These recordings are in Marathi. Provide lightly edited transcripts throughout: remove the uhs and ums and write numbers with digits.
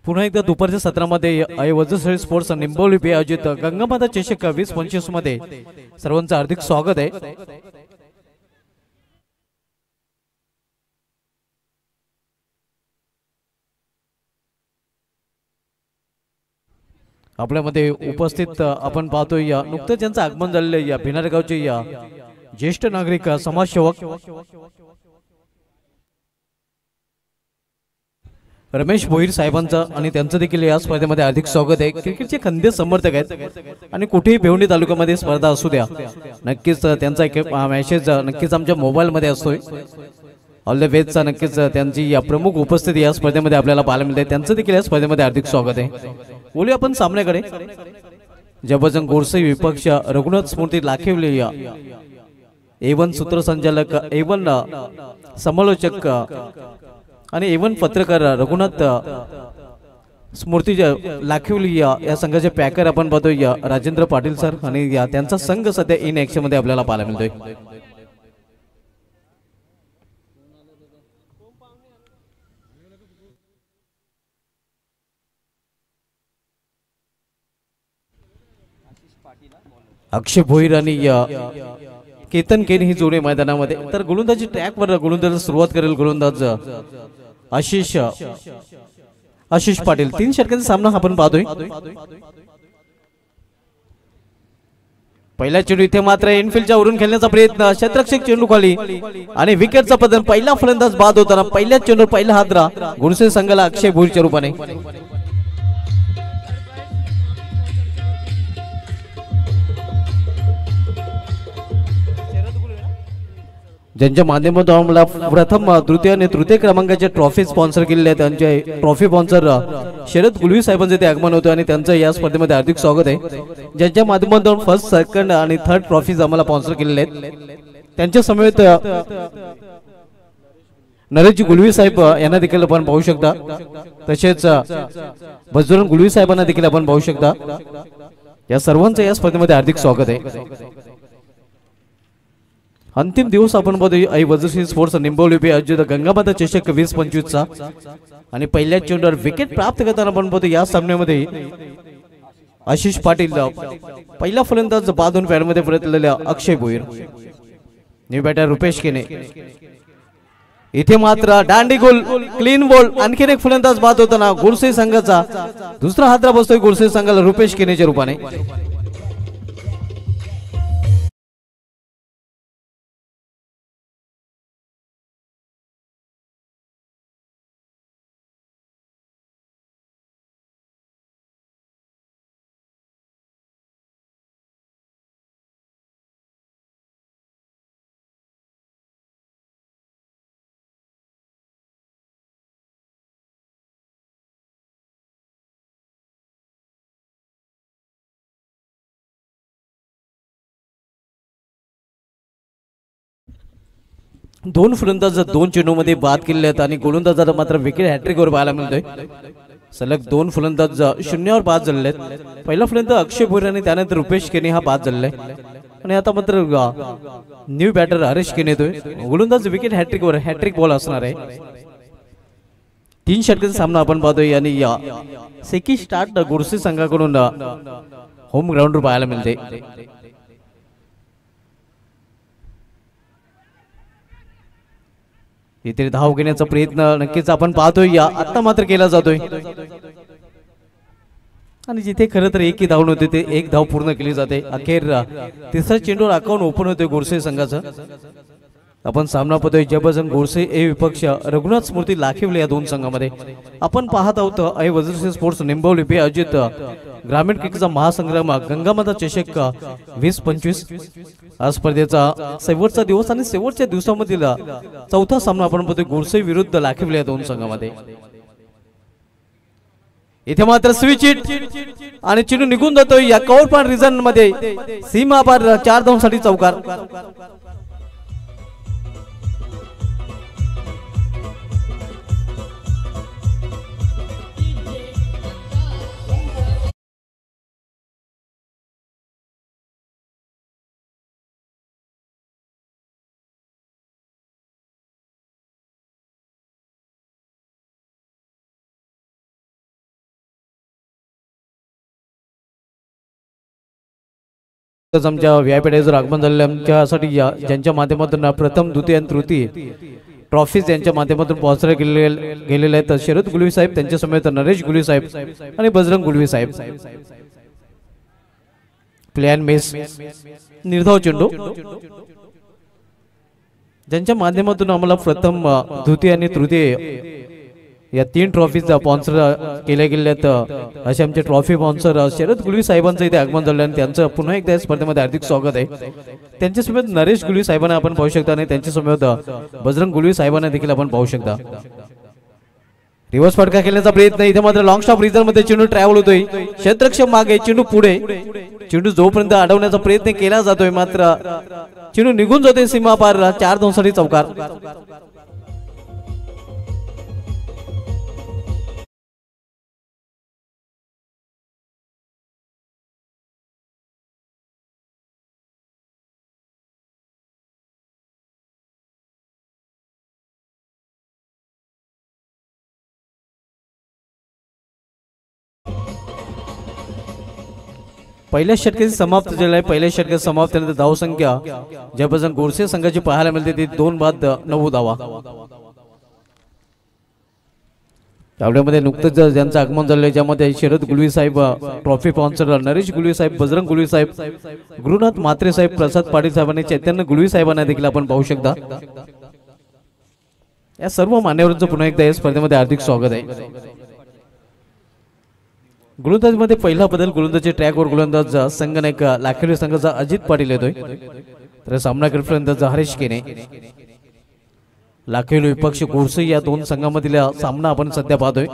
पुन्हा एकदा दुपारच्या सत्रामध्ये वज्रश्री स्पोर्ट्स निंबोली पे आयोजित गंगामाता चषक 2025 मध्ये सर्वांचं हार्दिक स्वागत आहे। आपल्यामध्ये उपस्थित आपण पाहतोय या नुकतंच ज्यांचं आगमन झालेलं या भिनार गावचे या ज्येष्ठ नागरिक समाजसेवक रमेश भोईर साहेबांचं आणि त्यांचं देखील या स्पर्धेमध्ये हार्दिक स्वागत आहे। क्रिकेटचे खंदे समर्थक आहेत आणि कुठेही भिवंडी तालुक्यामध्ये स्पर्धा असू द्या नक्कीच त्यांचा एक मेसेज नक्कीच आमच्या मोबाईल मध्ये असतोय। ऑल द बेस्टचा नक्कीच त्यांची या प्रमुख उपस्थिती या स्पर्धेमध्ये आपल्याला पाहायला मिळते। त्यांचं देखील या स्पर्धेमध्ये हार्दिक स्वागत आहे। बोलूया आपण सामन्याकडे। जबरदस्त गोरसे विपक्ष रघुनाथ स्मृती लाखिवले या एवन सूत्रसंचालक एवन समालोचक आणि एवन पत्रकार रघुनाथ स्मृती लाखिवली या संघाचे पॅकर आपण पाहतोय या राजेंद्र पाटील सर आणि या त्यांचा संघ सध्या इन ऍक्शन मध्ये आपल्याला पाहायला मिळतोय। अक्षय भोईर आणि केतन केन ही जोडी मैदानामध्ये तर गोलंदाजी ट्रॅक वर गोलंदाज सुरुवात करेल गोलंदाज आशिष पाटील। 3 षटकांचा सामना आपण पाहतोय। पहिला चेंडू इथे मात्र इनफिल्डच्या वरून खेळण्याचा प्रयत्न क्षेत्ररक्षक चेंडू खाली आणि विकेटचा पतन। पहिला फलंदाज बाद होताना पहिल्या चेंडूवर पहिला हादरा गुरुसे संघाला अक्षय भोईरच्या रूपाने। ज्यांच्या माध्यमातून आम्हाला प्रथम तृतीय आणि तृतीय क्रमांकाचे ट्रॉफी स्पॉन्सर केलेले आहेत त्यांचे ट्रॉफी स्पॉन्सर शरद गुलवी साहेबांचे ते आगमन होते आणि त्यांचं या स्पर्धेमध्ये हार्दिक स्वागत आहे। ज्यांच्या माध्यमातून फर्स्ट सेकंड आणि थर्ड ट्रॉफीज आम्हाला स्पॉन्सर केलेले आहेत त्यांच्या समेत नरेशजी गुलवी साहेब यांना देखील आपण पाहू शकता। तसेच बजरंग गुलवी साहेबांना देखील आपण पाहू शकता। या सर्वांचं या स्पर्धेमध्ये हार्दिक स्वागत आहे। अंतिम दिवस आपण बघतोय वज्रश्री स्पोर्ट्स निंबोली पे आयोजित गंगामाता चषक 2025 चा आणि पहिल्या चेंडूवर विकेट प्राप्त करताना आपण बघतोय या सामन्यामध्ये आशिष पाटील पहिला फलंदाज बादून पॅड मध्ये परतलेला अक्षय भोईर न्यू बॅटर रुपेश केने। इथे मात्र दांडी गोल क्लीन बॉल आणखीन एक फलंदाज बाद होताना गुरसे संघाचा दुसरा हादरा बसतोय गुरसे संघाला रुपेश केनेच्या रूपाने। दोन फलंदाज 2 चेंडूमध्ये बाद केले आहेत आणि गोलंदाजाला मात्र विकेट हॅट्रिक वर पाहायला मिळतोय। सलग 2 फलंदाज शून्यावर बाद झालेले आहेत। पहिला फलंदाज अक्षय भोईर आणि त्यानंतर रुपेश केने हा बाद झालेला आहे आणि आता मात्र न्यू बॅटर हरीश केने येतोय। गोलंदाज विकेट हॅट्रिक बॉल असणार आहे। 3 षटकांचा सामना आपण पाहतोय आणि या सेकी स्टार्ट गुरसे संघाकडून होम ग्राउंडवर पाहायला मिळते। इथे धाव घेण्याचा प्रयत्न नक्कीच आपण पाहतोय या आता मात्र केला जातोय आणि जिथे खरं तर एकही धाव नव्हती ते एक धाव पूर्ण केली जाते। अखेर तिसरा चेंडूवर अकाउंट ओपन होते गुरसे संघाचं। आपण सामना पाहतोय जबरदस्त गोरसे ए विपक्ष रघुनाथ स्मृती लाखिवले या दोन संघामध्ये आपण पाहत आहोत वज्रश्री स्पोर्ट्स निंबोली पे आयोजित ग्रामीण क्रिकेटचा महासंग्राम गंगामाता चषक 2025 आज स्पर्धेचा शेवटचा दिवस आणि शेवटच्या दिवसामधील चौथा सामना आपण पाहतोय गोरसे विरुद्ध लाखिवले या दोन संघामध्ये। इथे मात्र स्विच हिट आणि चेंडू निघून जातोय या कव्हर पॉइंट रिजन मध्ये सीमा पार 4 धावांसाठी चौकार। आमच्या व्यापीवर आगमन झालेले आमच्यासाठी ज्यांच्या माध्यमातून प्रथम द्वितीय आणि तृतीय ट्रॉफीज यांच्या माध्यमातून पोहोचले गेलेले आहेत शरद गुलवी साहेब, त्यांच्या समेत नरेश गुलवी साहेब आणि बजरंग गुलवी साहेब. प्लॅन मेस निर्धाव चेंडू ज्यांच्या माध्यमातून आम्हाला प्रथम द्वितीय आणि तृतीय या 3 ट्रॉफीज स्पॉन्सर केल्या गेल्या आहेत. असे आमचे ट्रॉफी स्पॉन्सर शरद गुलवी साहेबांचं इथे आगमन झालं आणि त्यांचं पुन्हा एकदा स्पर्धेमध्ये हार्दिक स्वागत आहे. त्यांच्यासमोर नरेश गुलवी साहेबांना आपण पाहू शकता आणि त्यांच्यासमोर बजरंग गुलवी साहेबांना देखील आपण पाहू शकता. रिव्हर्स फटका खेळण्याचा प्रयत्न, इथे मात्र लॉंग स्टॉप रिझल्ट मध्ये चेंडू ट्रॅव्हल होतोय. क्षेत्ररक्षक मागे, चेंडू पुढे, चेंडू जोपर्यंत अडवण्याचा प्रयत्न केला जातोय मात्र चेंडू निघून जातोय सीमा पार. 4-2 साठी चौकार. पहिल्या षटकाची समाप्त झालेला आहे. पहिल्या षटकात समाप्त झाल्यानंतर धावसंख्या ज्यापासून गोडसे संघाची पाहायला मिळते ती 2 बाद 9 धावा. त्यावेळेमध्ये नुकतंच ज्यांचं आगमन झालं ज्यामध्ये शरद गुलवी साहेब, ट्रॉफी स्पॉन्सर नरेश गुलवी साहेब, बजरंग गुलवी साहेब, गुरुनाथ म्हात्रे साहेब, प्रसाद पाटील साहेब आणि चैतन्य गुलवी साहेबांना देखील आपण पाहू शकता. या सर्व मान्यवरांचं पुन्हा एकदा या स्पर्धेमध्ये हार्दिक स्वागत आहे. गोलंदाज मध्ये पहिला बदल, गोलंदाजी ट्रॅकवर गोलंदाज संघनायक लाखेरी संघाचा अजित पाटील येतोय. तर सामना फलंदाज हरीश केने. लाखेरी विपक्ष गोडसे या 2 संघांमधील सामना आपण सध्या पाहतोय.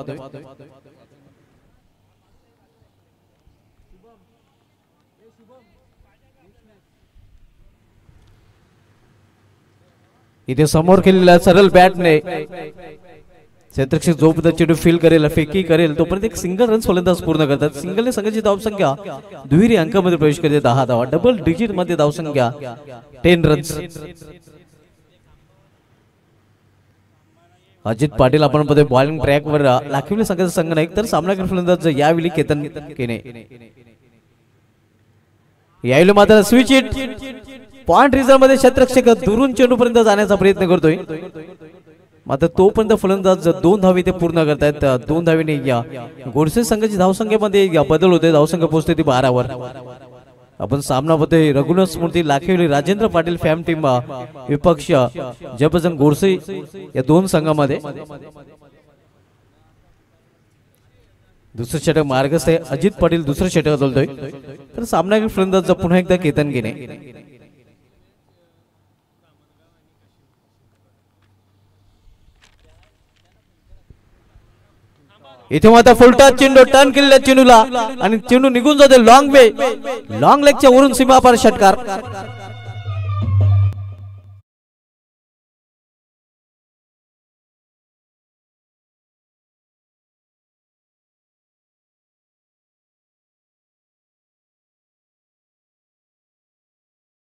इथे समोर केलेला सरळ बॅटने क्षेत्ररक्षक जोपर्यंत चेंडू फील करेल, फेकी करेल तोपर्यंत एक सिंगल रन्स फलंदाज पूर्ण करतात. सिंगलने संघाची धावसंख्या दुहेरी अंकामध्ये प्रवेश करते 10 धावा. डबल डिजिट मध्ये धावसंख्या 10 रन्स. अजित पाटील आपण मध्ये बॉलिंग ट्रॅकवर लाखिवले संघाचा संघनायक, तर सामनावीर फलंदाज यावेळी केतन केने. यावेळी मात्र स्विच हिट पॉइंट रिझर्व मध्ये क्षेत्ररक्षक दुरून चेंडू पर्यंत जाण्याचा प्रयत्न करतोय मात्र तोपर्यंत फलंदाज 2 धावे ते पूर्ण करतायत. 2 धावेने या गोडसे संघाची धावसंख्येमध्ये बदल होते. धावसंख्या पोहोचते ती 12 वर. आपण सामनामध्ये रघुनाथ स्मृती लाखेवली, राजेंद्र पाटील फॅम टीम विपक्ष जयप्रसन्न गोडसे या 2 संघामध्ये. दुसरं षटक मार्गस्थ आहे. अजित पाटील दुसरं षटक चालतोय. तर सामना फलंदाज पुन्हा एकदा केतन केने. इथे मात्र फुलटा चेंडू टर्न केलेल्या चेंडूला आणि चेंडू निघून जाते लॉंग वे, लॉंग लेगच्या वरून सीमापार षटकार.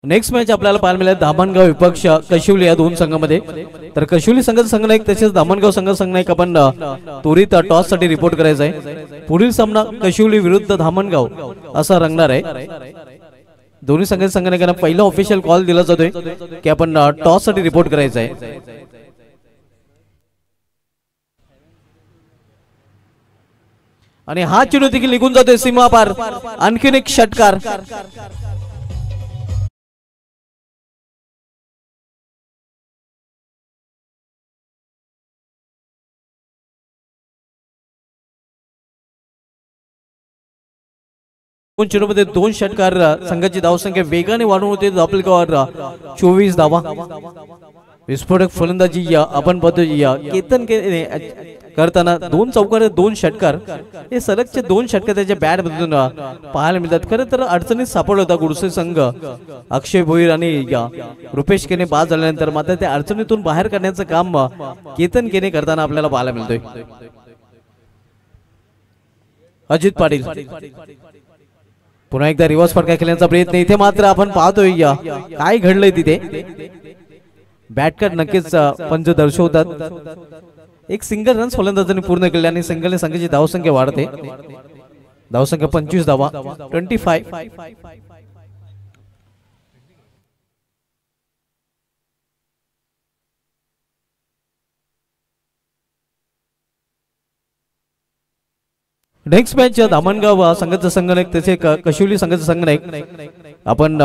नेक्स्ट मॅच आपल्याला पाहायला मिळाला धामणगाव विपक्ष कशिवली या 2 संघांमध्ये. तर कशिवली संघाचा संघनायक तसेच धामणगाव संघाचा संघनायक आपण त्वरित टॉस साठी रिपोर्ट करायचा आहे. पुढील सामना कशिवली विरुद्ध धामणगाव असा रंगणार आहे. दोन्ही संघाच्या संघनायकांना पहिला ऑफिशियल कॉल दिला जातोय की आपण टॉस साठी रिपोर्ट करायचा आहे. आणि हा चेंडू देखील निघून जातोय सीमा पार. आणखीन एक षटकार. चेंडूमध्ये 2 षटकार. संघाची धावसंख्या वेगाने वाढून होते. आपल्यावर 24 धावा. विस्फोटक फलंदाजी आपण पाहतो केतन करताना 2 चौकार 2 षटकार हे सलगचे 2 षटकार त्याच्या बॅट मधून पाहायला मिळतात. खरं तर अडचणीत सापडला होता गुडसे संघ. अक्षय भोईर आणि रुपेश केने बाद झाल्यानंतर मात्र त्या अडचणीतून बाहेर काढण्याचं काम केतन केने करताना आपल्याला पाहायला मिळतोय. अजित पाटील पुन्हा एकदा रिव्हर्स फटका खेळण्याचा प्रयत्न. इथे मात्र आपण पाहतोय काय घडलंय तिथे. बॅटकट नक्कीच पंच दर्शवतात. एक सिंगल रन्स फलंदाजांनी पूर्ण केले आणि सिंगलने संघाची धावसंख्या वाढते. धावसंख्या 25 धावा 25. नेक्स्ट मॅच धामणगाव संघाचा संघनायक तसे कशिवली संघाचा संघनायक आपण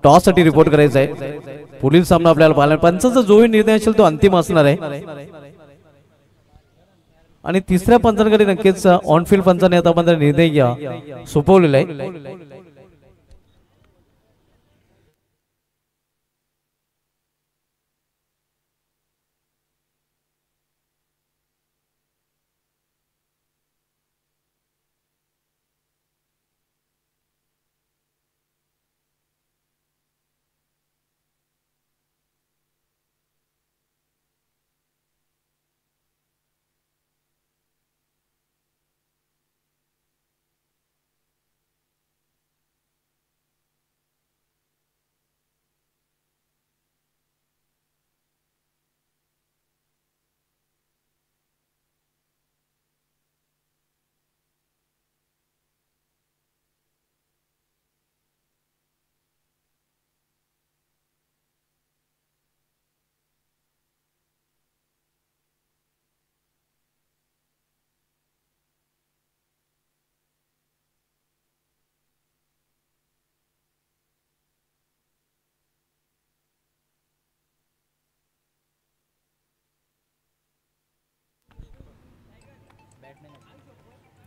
टॉस साठी रिपोर्ट करायचा आहे. पुढील सामना आपल्याला पाहायला पंचाचा जो निर्णय असेल तो अंतिम असणार आहे आणि तिसऱ्या पंचांकडे नक्कीच ऑन फील्ड पंचाने आता निर्णय सोपवलेला आहे.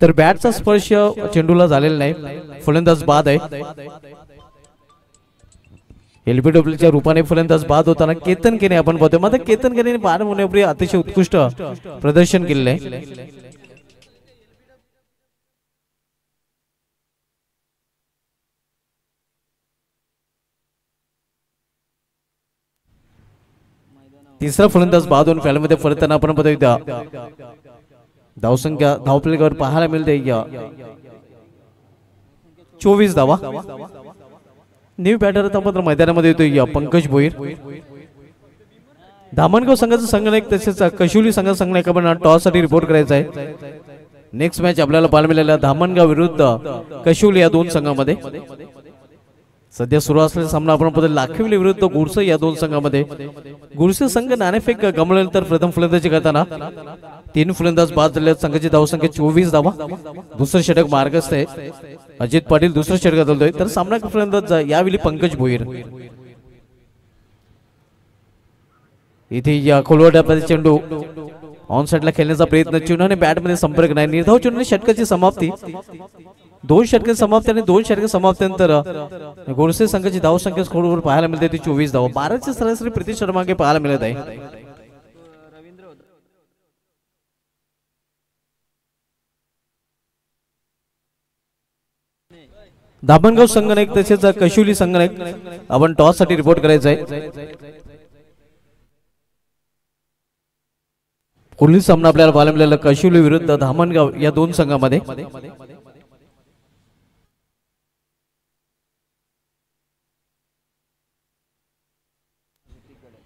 तर बॅटचा स्पर्श चेंडूला झालेला नाही, फलंदाज बाद आहे. एलबीडब्ल्यूच्या रूपाने फलंदाज बाद होताना केतन केने आपण पाहतोय. मात्र केतन केने बाद होण्यापूर्वी अतिशय उत्कृष्ट प्रदर्शन केलेलं आहे. तिसरा फलंदाज बाद होऊन फॅलमध्ये परतताना आपण पाहतोय धावसंख्या धावफलकावर पाहायला मिळते 24 धावा. न्यू बॅटर मात्र मैदानामध्ये येतोय पंकज भोईर. धामणगाव संघाचा संघनायक तसेच कशिवली संघाचा संघनायक आपण टॉस साठी रिपोर्ट करायचा आहे. नेक्स्ट मॅच आपल्याला पाहायला मिळालेला धामणगाव विरुद्ध कशिवली या दोन संघामध्ये. सध्या सुरू असलेला सामना आपण पाहतो लाखिवली विरुद्ध गुरसे या दोन संघामध्ये. गुरसे संघ नाणेफेक गमावल्यानंतर प्रथम फलंदाजी करताना 3 फलंदाज बाद झाले. संघाची धावसंख्या 24 धावा. दुसरं षटक मार्गस्थ आहे. अजित पाटील दुसरं षटक बदलतोय तर सामना फलंदाज यावेळी पंकज भोईर. इथे या खोलवाड्यामध्ये चेंडू ऑन साइडला खेळण्याचा प्रयत्न, चेंडूने बॅटमध्ये संपर्क नाही. निर्धाव चेंडूने षटकाची समाप्ती. 2 षटके समाप्ती आणि 2 षटके समाप्तीनंतर गोरसे संघाची धावसंख्या स्कोरवर पाहायला मिळते ती 24 धावा. 12ची सरासरी प्रति षटकांमागे पाहायला मिळत आहे. धामणगाव संघनायक तसेच कशिवली संघनायक आपण टॉस साठी रिपोर्ट करायचा आहे. पुढील सामना आपल्याला पाहायला मिळाला कशिवली विरुद्ध धामणगाव या दोन संघामध्ये.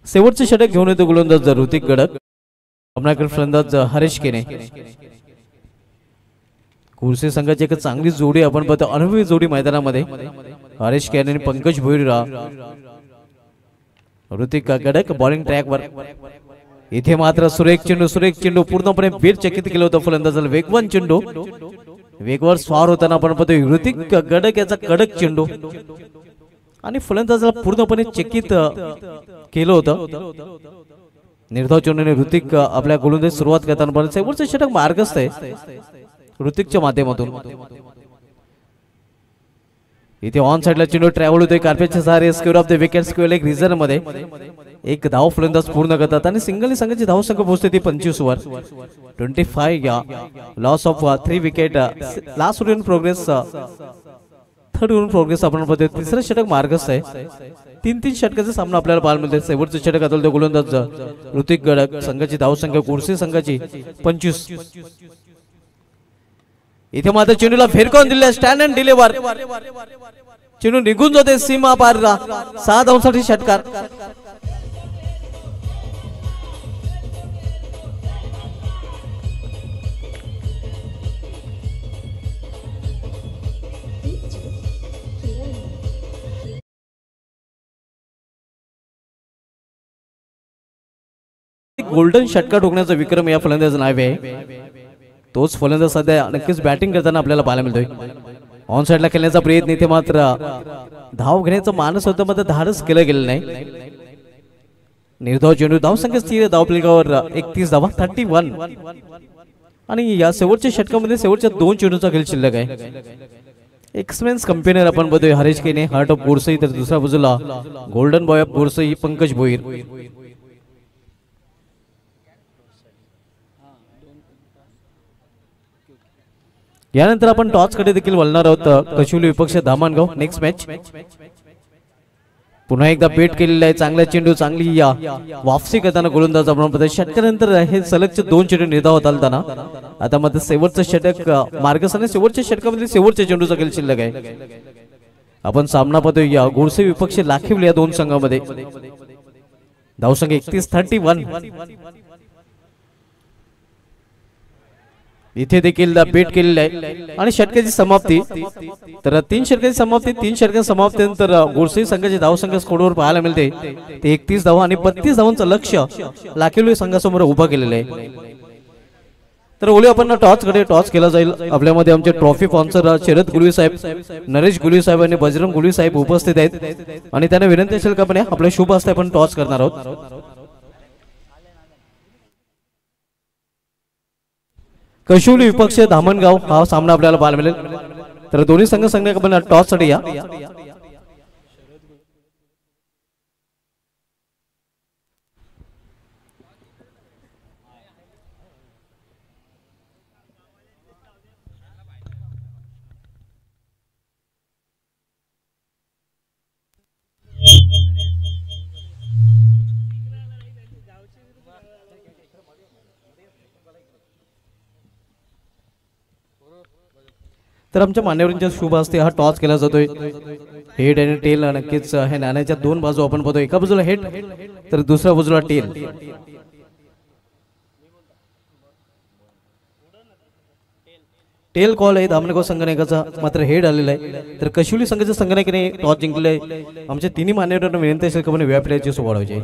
शेवटचे षटक घेऊन येतो गोलंदाज ऋतिक गडक. सामनाकडे फलंदाज हरेश केने. गुरसे संघाची एक चांगली जोडी आपण पाहतो, अनुभवी जोडी मैदानामध्ये. हरेश केने आणि पंकज भोईर. ऋतिक गडक बॉलिंग ट्रॅकवर. इथे मात्र सुरेख चेंडू पूर्णपणे बेचकित केलं होतं फलंदाजाला. वेगवान चेंडू वेगवान स्वार होताना आपण पाहतो ऋतिक गडक याचा कडक चेंडू आणि फलंदाजाला पूर्णपणे चकित केलं होतं. निर्धाव चेंडूने ऋतिक आपल्या गोलंदाजी सुरुवात करताना शेवटचं षटक मार्गस्थ आहे ऋतिकच्या माध्यमातून. इथे ऑन साइडला चेंडू ट्रॅव्हल होतोय कार्पेटच्या सहारे. Square of the wicket square एक रिझर्व मध्ये एक धाव फलंदाज पूर्ण करतात आणि सिंगल संघाची धाव संख्या पोहोचते ती 25 वर. 25 या loss of 3 wicket. Last over in progress, third over in progress आपण पाहतोय. तिसरं षटक मार्गस्थ आहे. 3 षटकाचा सामना आपल्याला पाहायला मिळते. शेवटचं षटक असेल तो गोलंदाज ऋतिक गडक. संघाची धाव संख्या गुरसे संघाची 25. इथे मात्र चेंडूला फेरकावून दिले. Stand and deliver. चेंडू निघून जाते सीमा पार. 6 धावांसाठी षटकार. गोल्डन षटकार ठोकण्याचा विक्रम या फलंदाज नावे आहे. तोच फलंदाज सध्या नक्कीच बॅटिंग करताना आपल्याला पाहायला मिळतोय. ऑन साइडला खेळण्याचा प्रयत्न इथे मात्र धाव घेण्याचं मानस होतं मात्र धाडस केलं गेलं नाही. निर्धाव चेंडू धावसंख्या स्थिर धावफलकावर 31 धावा 31 आणि या शेवटच्या षटकामध्ये शेवटच्या 2 चेंडूचा खेळ शिल्लक आहे. एक्सपिरियन्स कंपेनर आपण बघतोय हरीश केने हार्ट ऑफ बोरसई तर दुसऱ्या बाजूला golden boy of Borsai Pankaj Bhoir. यानंतर आपण टॉस कडे देखील वळणार आहोत. कशुली विपक्ष धामणगाव नेक्स्ट मॅच पुन्हा एकदा बेट केलेला आहे. चांगला चेंडू चांगली या वापसी करताना गोलंदाज आपण षटकानंतर हे सलगचे 2 चेंडू निर्धावत आलताना आता मात्र शेवटचं षटक मार्गस्थाने शेवटच्या षटकामध्ये शेवटच्या चेंडूचा खेळ शिल्लक आहे. आपण सामना पाहतोय या गोडसे विपक्ष लाखिवले या 2 संघामध्ये. धावसंख्या 31-31 इथे देखील बेट केलेला आहे आणि षटकाची समाप्ती तर 3 षटकाची समाप्ती 3 षटकांच्या समाप्तीनंतर गोडसे संघाची धावसंख्या स्कोरवर पाहायला मिळते ते 31 धावा आणि 32 धावांचं लक्ष्य लाखिवली संघासमोर उभा केलेलं आहे. तर ओली आपण टॉस केला जाईल. आपल्यामध्ये आमचे ट्रॉफी स्पॉन्सर शरद गुलवी साहेब नरेश गुलवी साहेब आणि बजरंग गुलवी साहेब उपस्थित आहेत आणि त्यांना विनंती असेल का आपण आपल्या शुभ हस्ते आपण टॉस करणार आहोत. कशुली विपक्ष धामणगाव हा सामना आपल्याला पाहायला मिळेल. तर दोन्ही संघ आपण टॉस साठी या. तर आमच्या मान्यवरांच्या शुभ हस्ते हा टॉस केला जातोय. हेड आणि टेल नक्कीच हे नाण्याच्या 2 बाजू आपण पाहतो. एका बाजूला हेड तर दुसऱ्या बाजूला टेल. टेल कॉल आहे धामणगाव संघनायकाचा मात्र हेड आलेला आहे. तर कशुली संघाच्या संघनायकाने टॉस जिंकले. आमच्या तिन्ही मान्यवरांना विनंती असेल का व्यापाऱ्याची सोडवायची.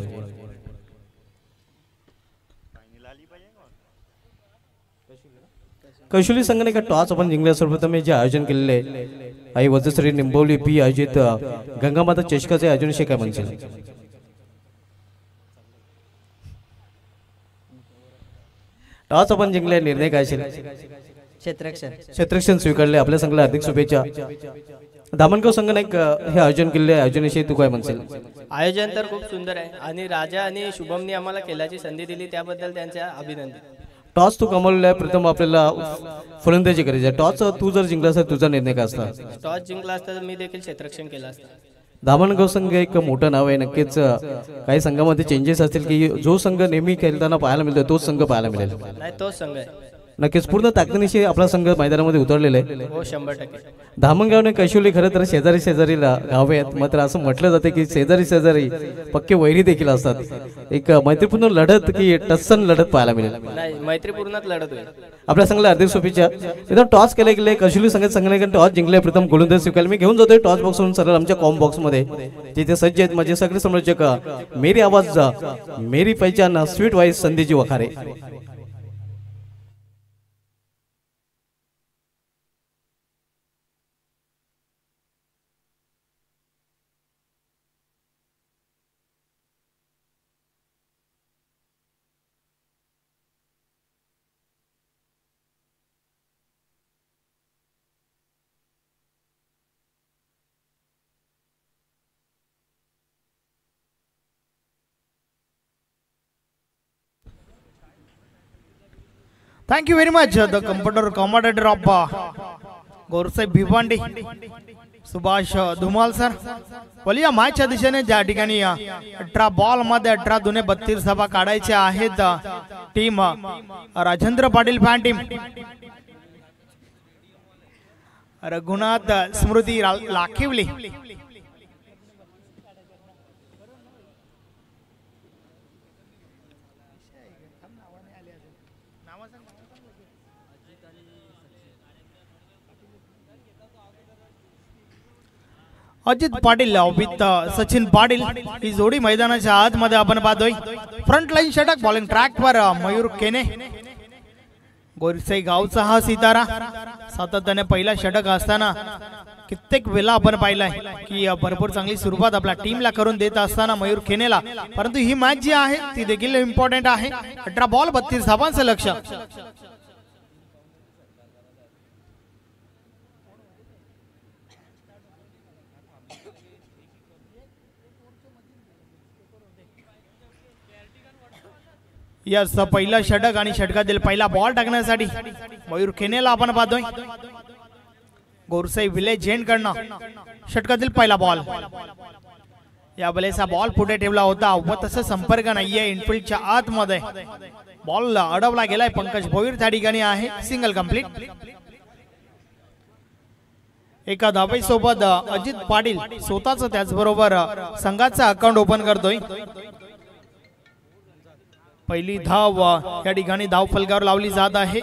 कशुली संघाने का टॉस आपण जिंकल्या सर्वप्रथम जे आयोजन केलेले आहे आई वजश्री निंबवली पी आयोजित गंगामाता चषकाचे आयोजन विषयी काय म्हणशील. टॉस आपण जिंकले निर्णय काय असेल. क्षेत्ररक्षण स्वीकारले. आपल्या संघाला हार्दिक शुभेच्छा. धामणगाव संघाने हे आयोजन केलेले आयोजनाविषयी तू काय म्हणशील. आयोजन तर खूप सुंदर आहे आणि राजा आणि शुभमनी आम्हाला खेळाची संधी दिली त्याबद्दल त्यांचे अभिनंदन. टॉस तू कमवलेला आहे. प्रथम आपल्याला फलंदाजी करायची आहे. टॉस तू जर जिंकला असता तुझा निर्णय काय असता. टॉस जिंकला असता तर मी देखील क्षेत्ररक्षण केलं असतं. धामणगाव संघ एक मोठं नाव आहे. नक्कीच काही संघामध्ये चेंजेस असतील की जो संघ नेहमी खेळताना पाहायला मिळतो तोच संघ पाहायला मिळेल. नाही तोच संघ आहे. नक्कीच पूर्ण ताकदीनिशी आपला संघ मैदानामध्ये उतरलेला आहे. हो 100%. धामणगावने कशुली खरं तर शेजारी गावे आहेत. मात्र असं म्हटलं जाते की शेजारी पक्के वैरी देखील असतात. एक मैत्रीपूर्ण लढत की टस्सन लढत पाहायला मिळेल. नाही मैत्रीपूर्णच लढत होईल. आपल्या संघाला हार्दिक शुभेच्छा. इथं टॉस केले गेले कशुली संघाने टॉस जिंकले. प्रथम गोलंदाज स्वीकारले. मी घेऊन जातोय टॉस बॉक्स सरळ आमच्या कॉम बॉक्स मध्ये जिथे सज्ज आहेत माझे सगळे समालोचक. मेरी आवाज मेरी पहचान sweet voice Sandhiji Wakhare. Thank you very much, the computer commentator of Gorsai Bhivandi, Subhash Dhumal sir. या मॅचच्या दिशेने ज्या ठिकाणी 18 बॉल मध्ये 18 दुने 32 धावा काढायच्या आहेत team Rajendra Patil fan team Raghunath Smriti Lakhivali Ajit Patil with Sachin Patil ही जोडी मैदानाच्या आतमध्ये आपण पाहतोय. फ्रंट लाईन षटक बॉलिंग ट्रॅक वर मयूर केने गोरसाई गावचा हा सितारा सातत्याने पहिला षटक असताना कित्येक वेळा आपण पाहिलाय की भरपूर चांगली सुरुवात आपल्या टीमला करून देत असताना मयूर खेनेला, परंतु ही मॅच जी आहे ती देखील इम्पॉर्टंट आहे. 18 बॉल 32 धावांचं लक्ष्य. यस पहिला षटक आणि षटकातील पहिला बॉल टाकण्यासाठी मयूर खेनेला आपण पाहतोय. गोरसाई विलेज एंड कडनं षटकातील पहिला बॉल. या वेळेस बॉल पुढे ठेवला होता व तसं संपर्क नाहीये इनफिल्डच्या आतमध्ये. बॉल अडवला गेलाय. पंकज भोईर त्या ठिकाणी आहे. Single complete. एका धावेसोबत अजित पाटील स्वतःच त्याचबरोबर संघाचं अकाउंट ओपन करतोय. पहिली धाव या ठिकाणी धाव फलकावर लावली जात आहे.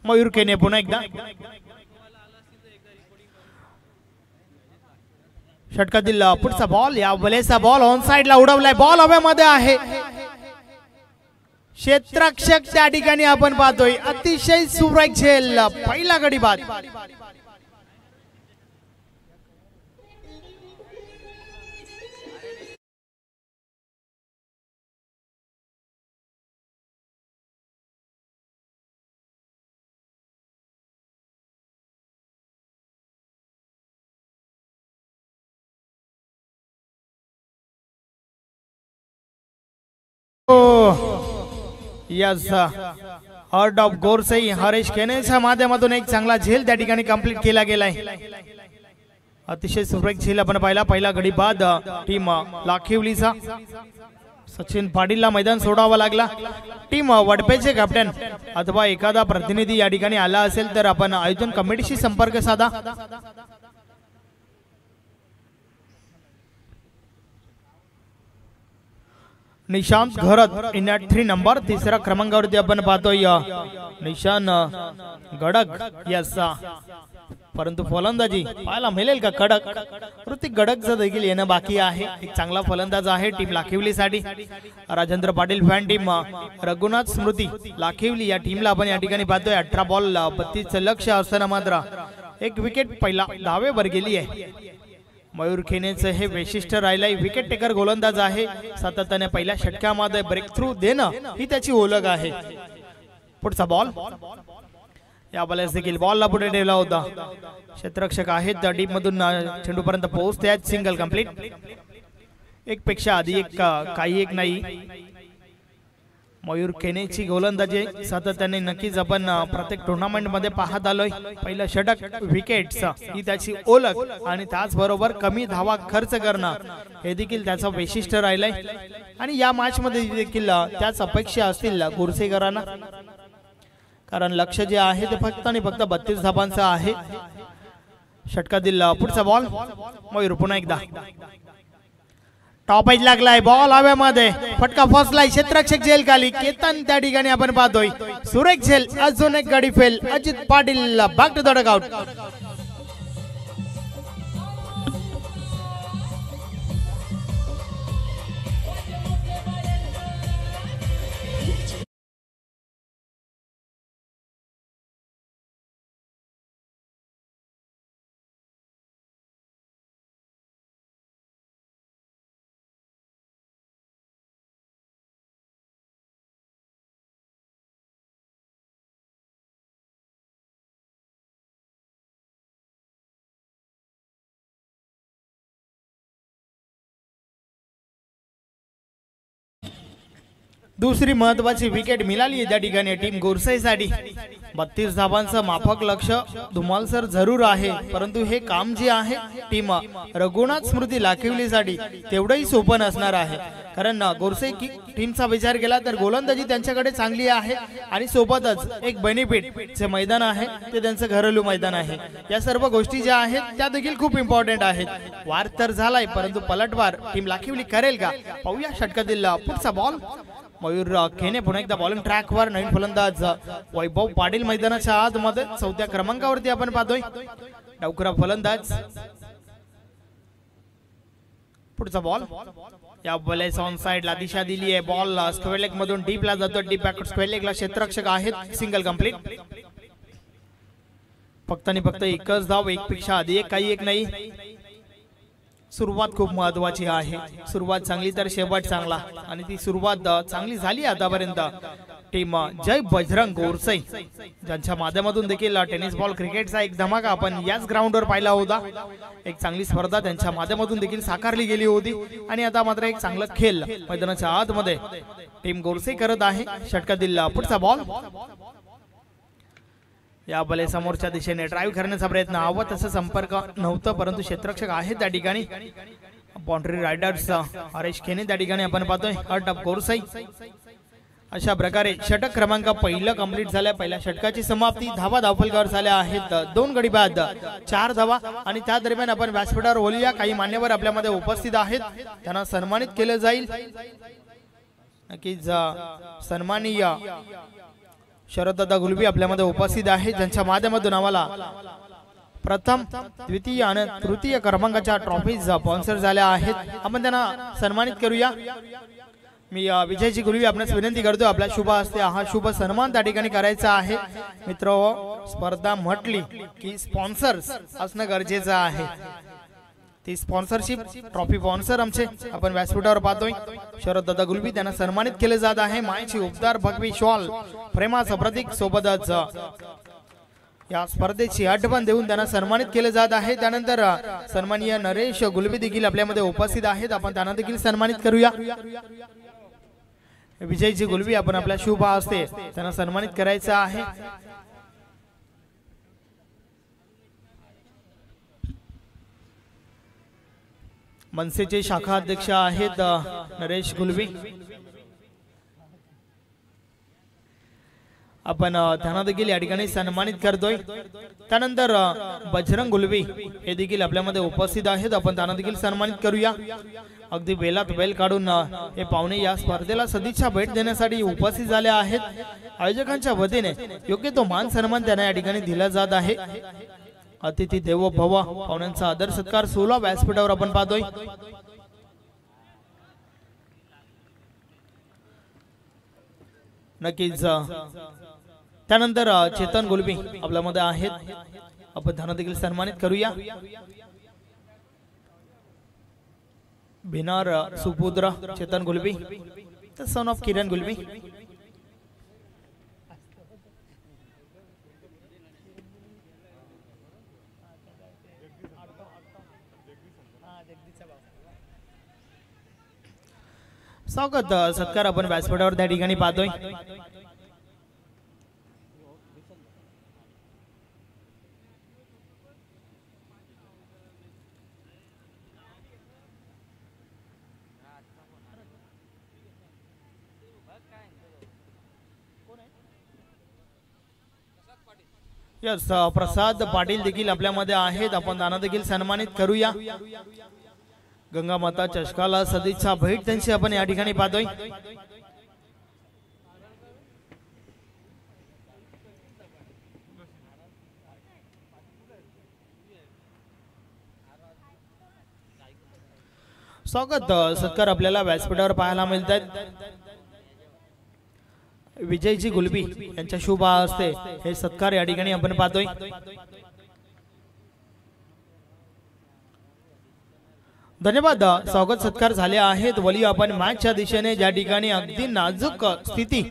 मयूर खेने पुन्हा एकदा षटकातील पुढचा बॉल. या वेळेचा बॉल ऑन साइडला उडवलाय. बॉल हवेमध्ये आहे. क्षेत्ररक्षक त्या ठिकाणी आपण पाहतोय. अतिशय सुरेख झेल. पहिला गडी बाद. Yes heart of Gorsai Haresh खेनेच्या माध्यमातून एक चांगला झेल त्या ठिकाणी कंप्लीट केला गेलाय. अतिशय सुरेख झेल आपण पाहिला. पहिला गडी बाद टीम लाखिवलीचा. सचिन पाटीलला मैदान सोडावा लागला. टीम वडपेचे कॅप्टन अथवा एखादा प्रतिनिधी या ठिकाणी आला असेल तर आपण आयोजन कमिटीशी संपर्क साधा. निशांत घरत इन ॲट 3 नंबर. तिसऱ्या क्रमांकावरती आपण पाहतोय निशान गडक. यस परंतु फलंदाजी पाहायला मिळेल का कडक. ऋतिक गडकचं देखील येणं बाकी आहे. एक चांगला फलंदाज आहे टीम लाखिवलीसाठी. राजेंद्र पाटील फॅन टीम रघुनाथ स्मृती लाखिवली या टीमला आपण या ठिकाणी पाहतोय. 18 बॉल 32 लक्ष असताना मात्र एक विकेट पहिला धावेवर गेली आहे. मयूर खेनेचं हे वैशिष्ट्य राहिलंय. विकेट टेकर गोलंदाज आहे. सातत्याने पहिल्या षटकामध्ये ब्रेक थ्रू देणं ही त्याची ओळख आहे. पुढचा बॉल. या बॉलर्स देखील बॉलला पुढे ठेवला होता. क्षेत्ररक्षक आहेत टीम मधून चेंडू पर्यंत पोहोचते. Single complete. एक पेक्षा आधी एक काही एक नाही. मयूर खेनेची गोलंदाजी सातत्याने नक्कीच आपण प्रत्येक टुर्नामेंट मध्ये पाहत आलोय. पहिलं षटक विकेट्स ही त्याची ओळख आणि त्याचबरोबर कमी धावा खर्च करणं हे देखील त्याचं वैशिष्ट्य राहिलंय. आणि या मॅच मध्ये देखील त्याच अपेक्षा असतील गोरसेकरांना. कारण लक्ष जे आहे ते फक्त आणि फक्त 32 धावांचं आहे. षटकातील पुढचा बॉल. मयूर पुन्हा एकदा टॉप एज लागलाय. बॉल हवेमध्ये. फटका फसलाय. क्षेत्ररक्षक झेल खाली. केतन त्या ठिकाणी आपण पाहतोय. सुरेख झेल. अजून एक गडी fail. Ajit Patil back to the dugout. दुसरी महत्वाची विकेट मिळाली आहे त्या ठिकाणी टीम गोरसाईसाठी. 32 धावांचं माफक लक्ष धुमालसर जरूर आहे. परंतु हे काम जे आहे टीम रघुनाथ स्मृती लाखिवलीसाठी तेवढंही सोपं नसणार आहे. कारण गोरसाई टीमचा विचार केला तर गोलंदाजी त्यांच्याकडे चांगली आहे आणि सोबतच एक बेनिफिट जे मैदान आहे ते त्यांचं घरेलू मैदान आहे. या सर्व गोष्टी ज्या आहेत त्या देखील खूप इम्पॉर्टंट आहेत. वार तर झालाय परंतु पलटवार टीम लाखिवली करेल का पाहूया. षटकातील पुढचा बॉल. मयूर खेने पुन्हा एकदा बॉलिंग ट्रॅकवर. नवीन फलंदाज वैभव पाटील मैदानाच्या आतमध्ये 4थ्या क्रमांकावरती आपण पाहतोय. डावखुरा फलंदाज पुढचा बॉल या बॉलेस ऑन साइडला दिशा दिली आहे. बॉल स्क्वेअर लेग मधून डीपला जातो. डीप बॅक स्क्वेअर लेगला क्षेत्ररक्षक आहेत. Single complete. फक्त आणि फक्त एकच धाव, एक पेक्षा आधी एक, काही एक नाही. सुरुवात खूप महत्वाची आहे. सुरुवात चांगली तर शेवट चांगला, आणि ती सुरुवात चांगली झाली आतापर्यंत. टीम जय बजरंग गोरसई ज्यांच्या माध्यमातून देखील टेनिस बॉल क्रिकेटचा एक धमाका आपण याच ग्राउंडवर पाहिला होता. एक चांगली स्पर्धा त्यांच्या माध्यमातून देखील साकारली गेली होती, आणि आता मात्र एक चांगला खेळ मैदानाच्या आतमध्ये टीम गोरसई करत आहे. षटका दिला. पुढचा बॉल या बले समोरच्या दिशेने ड्राईव्ह करण्याचा प्रयत्न. हवा तसा संपर्क नव्हतं, परंतु क्षेत्ररक्षक आहेत त्या ठिकाणी. बाउंड्री रायडर्स हरेश खेने त्या ठिकाणी आपण पाहतोय. Heart of Gorsai. अशा प्रकारे षटक क्रमांक पहिलं कंप्लीट झालं. पहिल्या षटकाची समाप्ती. धावा धावफलकावर झाल्या आहेत. 2 गडी बाद 4 धावा, आणि त्या दरम्यान आपण व्यासपीठावर बोलूया. काही मान्यवर आपल्यामध्ये उपस्थित आहेत, त्यांना सन्मानित केलं जाईल. नक्कीच सन्माननीय शरददादा गुलबी आपल्यामध्ये उपस्थित आहेत, ज्यांच्या माध्यमातून आम्हाला प्रथम, द्वितीय आणि तृतीय क्रमांकाच्या ट्रॉफीज स्पॉन्सर झाल्या आहेत. आपण त्यांना सन्मानित करूया. मी विजयजी गुलबी आपणास विनंती करतो, आपल्या शुभ हस्ते हा शुभ सन्मान त्या ठिकाणी करायचा आहे. मित्र, स्पर्धा म्हटली की स्पॉन्सर्स असणं गरजेचं आहे. ती स्पॉन्सरशिप ट्रॉफी स्पॉन्सर आमचे आपण व्यासपीठावर पाहतोय. शरददादा गुलबी त्यांना सन्मानित केले जात आहे. मायची उपदार भगवी शॉल प्रेमाचं प्रतीक सोबतच या स्पर्धेची आठवण देऊन त्यांना सन्मानित केले जात आहे. त्यानंतर सन्माननीय नरेश गुलबी देखील आपल्यामध्ये उपस्थित आहेत, आपण त्यांना देखील सन्मानित करूया. विजयजी गुलबी आपण आपल्या शुभ हस्ते त्यांना सन्मानित करायचं आहे. मनसेचे शाखा अध्यक्ष आहेत नरेश गुलबी, आपण त्यांना देखील या ठिकाणी सन्मानित करतोय. त्यानंतर बजरंग गुलबी हे देखील आपल्यामध्ये उपस्थित आहेत, आपण त्यांना देखील सन्मानित करूया. अगदी वेळात वेळ काढून हे पाहुणे या स्पर्धेला सदिच्छा भेट देण्यासाठी उपस्थित झाले आहेत. आयोजकांच्या वतीने योग्य तो मान सन्मान त्यांना या ठिकाणी दिला जात आहे. अतिथी देवो भव पाहुण्यांचा आदर सत्कार 16 व्यासपीठावर आपण पाहतोय. नक्कीच त्यानंतर चेतन गुलबी आपल्यामध्ये आहेत, आपण त्यांना देखील सन्मानित करूया. भिनार सुपुत्र चेतन गुलबी, द सन ऑफ किरण गुलबी. स्वागत सत्कार आपण व्यासपीठावर त्या ठिकाणी पाहतोय. यस, प्रसाद पाटील देखील आपल्यामध्ये आहेत, आपण त्यांना देखील सन्मानित करूया. गंगा माता चषकाला सदिच्छा भेट त्यांची आपण या ठिकाणी पाहतोय. स्वागत सत्कार आपल्याला व्यासपीठावर पाहायला मिळतात. विजयजी गुलबी यांच्या शुभ हस्ते हे सत्कार या ठिकाणी आपण पाहतोय. धन्यवाद. स्वागत सत्कार झाले आहेत. वली आपण मॅचच्या दिशेने ज्या ठिकाणी अगदी नाजूक स्थिती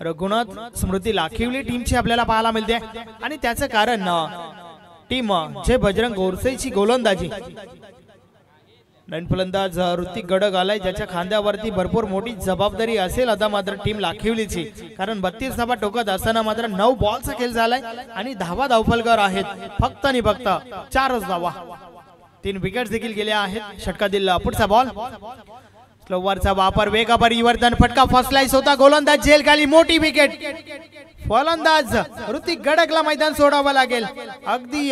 रघुनाथ स्मृती लाखिवली टीमची आपल्याला पाहायला मिळते, आणि त्याचं कारण टीम जय बजरंग गोरसेची गोलंदाजी. नवीन फलंदाज ऋतिक गडक आलाय, ज्याच्या खांद्यावरती भरपूर मोठी जबाबदारी असेल आता मात्र टीम लाखिवलीची, कारण 32 धावा टोकत असताना मात्र 9 बॉलचा खेळ झालाय, आणि धावा धावफलकावर आहेत फक्त आणि फक्त 4च धावा. 3 विकेट देखील गेल्या आहेत. षटका दिला. पुढचा बॉल स्लोवरचा वापर, वेगा परिवर्तन, फटका फर्स्ट स्लाइस होता. गोलंदाज जेल खाली, मोठी विकेट. फलंदाज ऋतिक गडकला मैदान सोडावं लागेल. अगदी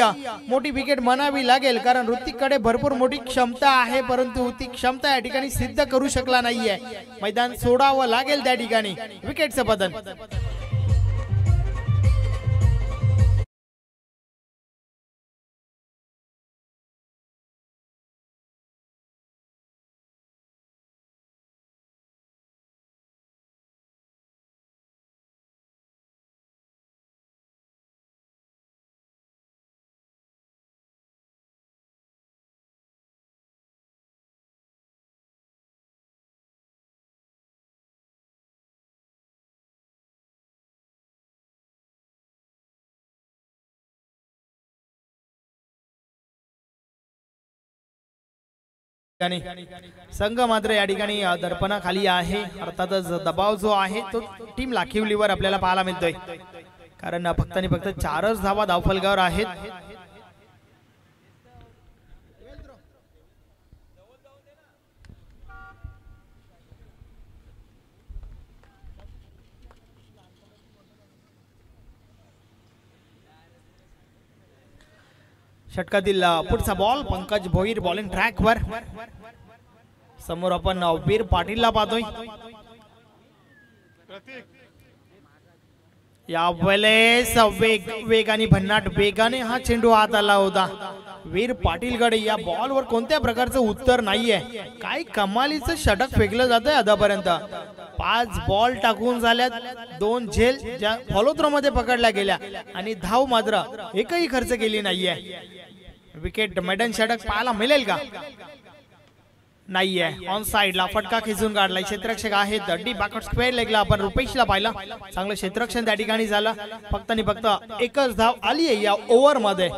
मोठी विकेट म्हणावी लागेल, कारण ऋतिककडे भरपूर मोठी क्षमता आहे, परंतु ती क्षमता या ठिकाणी सिद्ध करू शकला नाहीये. मैदान सोडावं लागेल त्या ठिकाणी. विकेटचं पतन. ठिकाणी संघ मात्र या ठिकाणी दर्पणाखाली आहे. अर्थातच दबाव जो आहे तो टीम लाखिवलीवर आपल्याला पाहायला मिळतोय, कारण फक्त आणि फक्त 4च धावा धावफलकावर आहेत. षटकातील पुढचा बॉल पंकज भोईर बॉलिंग ट्रॅकवर. समोर आपण वीर पाटीलला पाहतोय. यावेळेस वेग आणि भन्नाट वेगाने हा चेंडू हात आला होता. वीर पाटीलकडे या बॉलवर कोणत्या प्रकारचं उत्तर नाहीये. काय कमालीचं षटक फेकलं जातंय आतापर्यंत. 5 बॉल टाकून झाल्यात, 2 झेल ज्या फॉलोथ्रो मध्ये पकडल्या गेल्या आणि धाव मात्र एकही खर्च केली नाहीये. विकेट मेडन षटक पाहायला मिळेल का? नाहीये. ऑन साइडला फटका खिचून काढलाय. क्षेत्ररक्षक आहेत डीप बॅकवर्ड स्क्वेअर लेगला आपण रुपेशला पाहिला. चांगलं क्षेत्ररक्षण त्या ठिकाणी झालं. फक्त आणि फक्त एकच धाव आली आहे या ओव्हर मध्ये.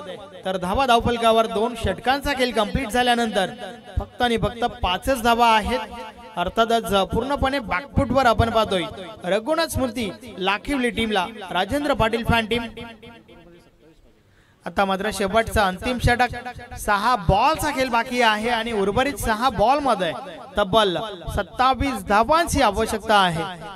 तर धावा धावफलकावर 2 षटकांचा खेळ कंप्लीट झाल्यानंतर फक्त आणि फक्त 5च धावा आहेत. अर्थातच पूर्णपणे बॅकफुटवर आपण पाहतोय रघुनाथ स्मृती लाखिवली टीमला राजेंद्र पाटील फॅन टीम. आता मात्र शेवटचा अंतिम षटक. 6 बॉलचा खेळ बाकी आहे आणि उर्वरित 6 बॉल मध्ये तब्बल 27 धावांची आवश्यकता आहे.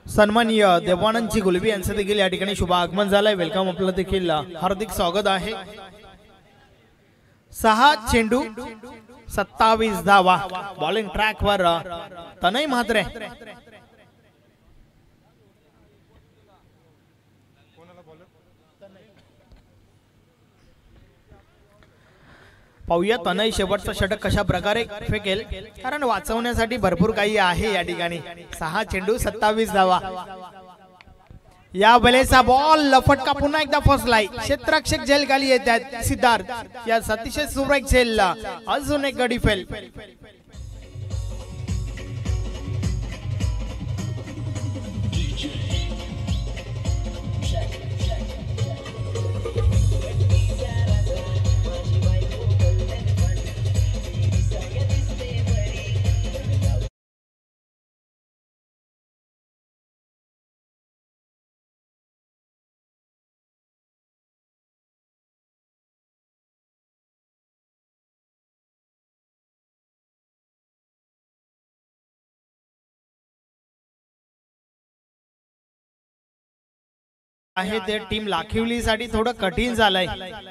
सन्माननीय देवानंदजी गुलबी यांचं देखील या ठिकाणी शुभ आगमन झालंय. वेलकम, आपलं देखील हार्दिक स्वागत आहे. 6 चेंडू 27 धावा. बॉलिंग ट्रॅकवर तनय म्हात्रे. पाहूया तनय शेवटचं षटक कशा प्रकारे फेकेल, कारण वाचवण्यासाठी भरपूर काही आहे या ठिकाणी. 6 चेंडू 27 धावा. या वेळेचा बॉल फटका पुन्हा एकदा फसलाय. क्षेत्ररक्षक झेल खाली येतात सिद्धार्थ. या अतिशय सुरेख झेलला अजून एक गडी फेल. आहे ते टीम लाखिवलीसाठी थोडं कठीण झालंय,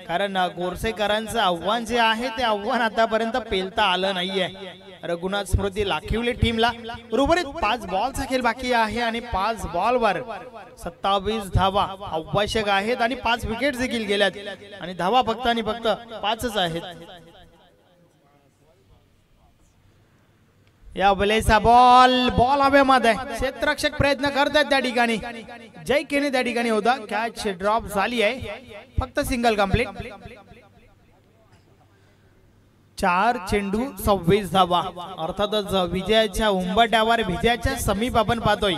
कारण गोरसेकरांचं आव्हान जे आहे ते आव्हान आतापर्यंत पेलता आलं नाहीये. रघुनाथ स्मृती लाखिवली टीमला उर्वरित 5 बॉलचा खेळ बाकी आहे आणि 5 बॉलवर 27 धावा आवश्यक आहेत आणि 5 विकेट देखील गेल्यात आणि धावा फक्त आणि फक्त 5च आहेत. या वेळेचा बॉल हवेमध्ये. क्षेत्ररक्षक प्रयत्न करतात त्या ठिकाणी. जय केने त्या ठिकाणी होता. कॅच ड्रॉप झाली आहे. फक्त सिंगल कंप्लीट. 4 चेंडू 26 धावा. अर्थातच विजयाच्या उंबरठ्यावर विजयाच्या समीप आपण पाहतोय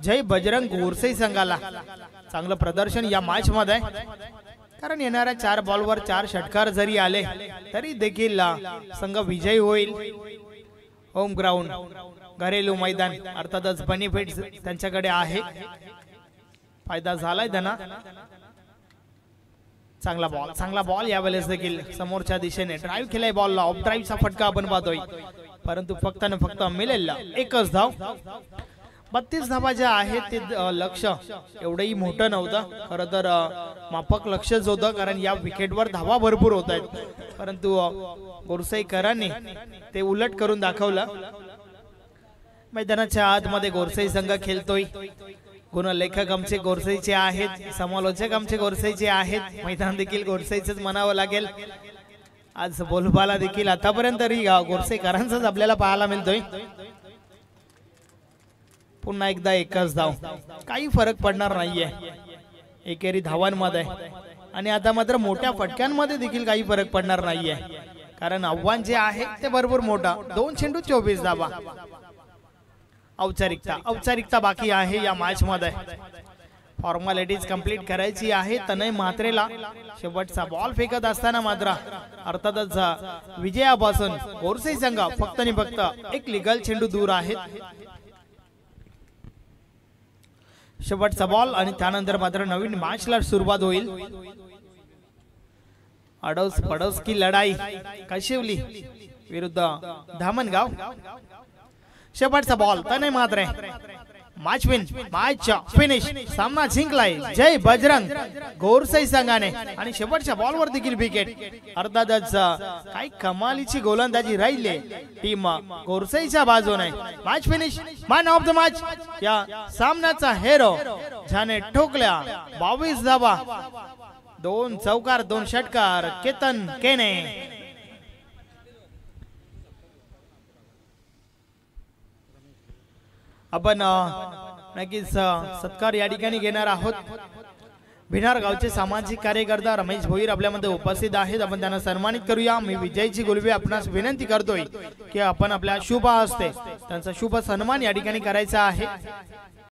जय बजरंग गोरसे संघाला. चांगलं प्रदर्शन या मॅच मध्ये, कारण येणाऱ्या 4 बॉलवर 4 षटकार जरी आले तरी देखील संघ विजयी होईल. होम ग्राउंड घरेलू मैदान अर्थातच बेनिफिट त्यांच्याकडे आहे. फायदा झालाय त्यांना. चांगला बॉल यावेळेस देखील समोरच्या दिशेने ड्राईव्ह केलाय. बॉलला ऑफ ड्राईव्हचा फटका आपण पाहतोय, परंतु फक्त न फक्त मिळेल एकच धाव. 32 धावा ज्या आहेत ते लक्ष एवढंही मोठं नव्हतं. खरं तर माफक लक्षच होतं, कारण या विकेटवर धावा भरपूर होत आहेत, परंतु गोरसेकरांनी ते उलट करून दाखवलं. मैदानाच्या आतमध्ये गोरसे संघ खेळतोय. गुणलेखक आमचे गोरसेचे आहेत, समालोचक आमचे गोरसेचे आहेत. मैदान देखील गोरसेचेच म्हणावं लागेल. आज बोलबाला देखील आतापर्यंत तरी गोरसेकरांचाच आपल्याला पाहायला मिळतोय. पुन्हा एकदा एकच धाव, काही फरक पडणार नाहीये एकेरी धावांमध्ये. आणि आता मात्र मोठ्या फटक्यांमध्ये देखील काही फरक पडणार नाहीये, कारण आव्हान जे आहे ते भरपूर मोठं. 2 चेंडू 24 धावा. औपचारिकता बाकी आहे या मॅच मध्ये. फॉर्मॅलिटीज कंप्लीट करायची आहे. तनय म्हात्रेला शेवटचा बॉल फेकत असताना मात्र अर्थातच विजयापासून गोरसे संघ फक्त आणि फक्त एक लिगल चेंडू दूर आहेत. शेवटचा बॉल आणि त्यानंतर मात्र नवीन मॅचला सुरुवात होईल. अडोस पडोस की लढाई काशिवली विरुद्ध धामणगाव. शेवटचा बॉल तनय म्हात्रे. Match finish. सामना जिंकलाय जय बजरंग गोरसाई संघाने. आणि शेवटच्या बॉलवर देखील विकेट. अर्थातच काही कमालीची गोलंदाजी राहिली टीम गोरसाईच्या बाजूने. Match finish. Man of the match या सामन्याचा हेरो ज्याने ठोकल्या 22 धावा, 2 चौकार 2 षटकार केतन केने. आपण नक्कीच सत्कार या ठिकाणी घेणार आहोत. भिनार गावचे सामाजिक कार्यकर्ता रमेश भोईर आपल्यामध्ये उपस्थित आहेत. आपण त्यांना सन्मानित करूया. मी विजयजी गुलवे आपणास विनंती करतोय की आपण आपल्या शुभ हस्ते त्यांचा शुभ सन्मान या ठिकाणी करायचा आहे.